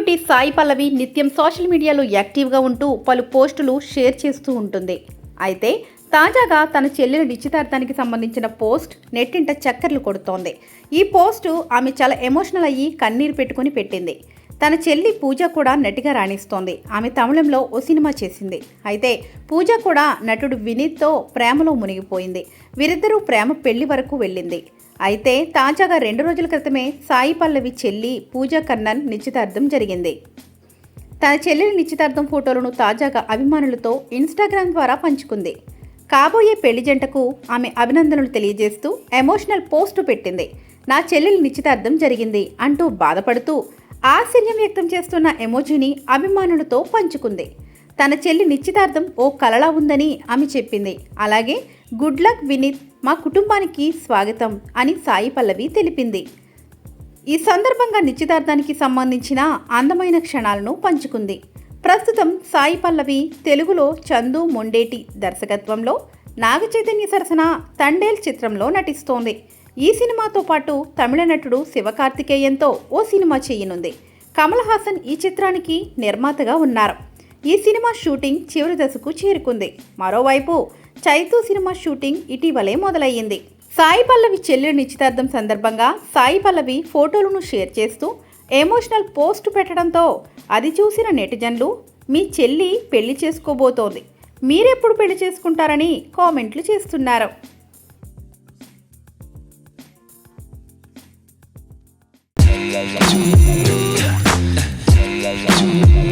Beauty Sai Pallavi నిత్యం social మీడియాలో యాక్టివ్గా ఉంటూ పలు పోస్టులు షేర్ చేస్తూ ఉంటుంది. అయితే తాజాగా తన చెల్లెల నిశ్చితార్థానికి సంబంధించిన పోస్ట్ నెట్టింట చక్కర్లు కొడుతోంది. ఈ పోస్టు ఆమె చాలా ఎమోషనల్ అయ్యి కన్నీరు పెట్టుకుని పెట్టింది. తన చెల్లి పూజ కూడా నటిగా రాణిస్తోంది. ఆమె తమిళంలో ఓ సినిమా చేసింది. అయితే పూజ కూడా నటుడు వినీత్తో ప్రేమలో మునిగిపోయింది. వీరిద్దరూ ప్రేమ పెళ్లి వరకు వెళ్ళింది. అయితే తాజాగా 2 రోజుల క్రితమే సాయి పల్లవి చెల్లి పూజ కన్నన్ నిశ్చితార్థం జరిగింది. తన చెల్లెలి నిశ్చితార్థం ఫోటోలను తాజాగా అభిమానులతో ఇన్స్టాగ్రామ్ ద్వారా పంచుకుంది. కాబోయే పెళ్లి జంటకు ఆమె అభినందనలు తెలియజేస్తూ ఎమోషనల్ పోస్టు పెట్టింది. నా చెల్లెలి నిశ్చితార్థం జరిగింది అంటూ బాధపడుతూ ఆశ్చర్యం వ్యక్తం చేస్తున్న ఎమోజీని అభిమానులతో పంచుకుంది. తన చెల్లి నిశ్చితార్థం ఓ కలలా ఉందని ఆమె చెప్పింది. అలాగే గుడ్ లక్ వినీత్, మా కుటుంబానికి స్వాగతం అని సాయి పల్లవి తెలిపింది. ఈ సందర్భంగా నిశ్చితార్థానికి సంబంధించిన అందమైన క్షణాలను పంచుకుంది. ప్రస్తుతం సాయి పల్లవి తెలుగులో చందు మొండేటి దర్శకత్వంలో నాగ చైతన్య సరసన తండేల్ చిత్రంలో నటిస్తోంది. ఈ సినిమాతో పాటు తమిళ నటుడు శివకార్తికేయన్తో ఓ సినిమా చేయనుంది. కమల్ హాసన్ ఈ చిత్రానికి నిర్మాతగా ఉన్నారు. ఈ సినిమా షూటింగ్ చివరి దశకు చేరుకుంది. మరోవైపు చైతూ సినిమా షూటింగ్ ఇటీవలే మొదలయ్యింది. సాయి పల్లవి చెల్లెలి నిశ్చితార్థం సందర్భంగా సాయి పల్లవి ఫోటోలను షేర్ చేస్తూ ఎమోషనల్ పోస్ట్ పెట్టడంతో అది చూసిన నెటిజన్లు మీ చెల్లి పెళ్లి చేసుకోబోతోంది, మీరెప్పుడు పెళ్లి చేసుకుంటారని కామెంట్లు చేస్తున్నారు. La la la la la la la la la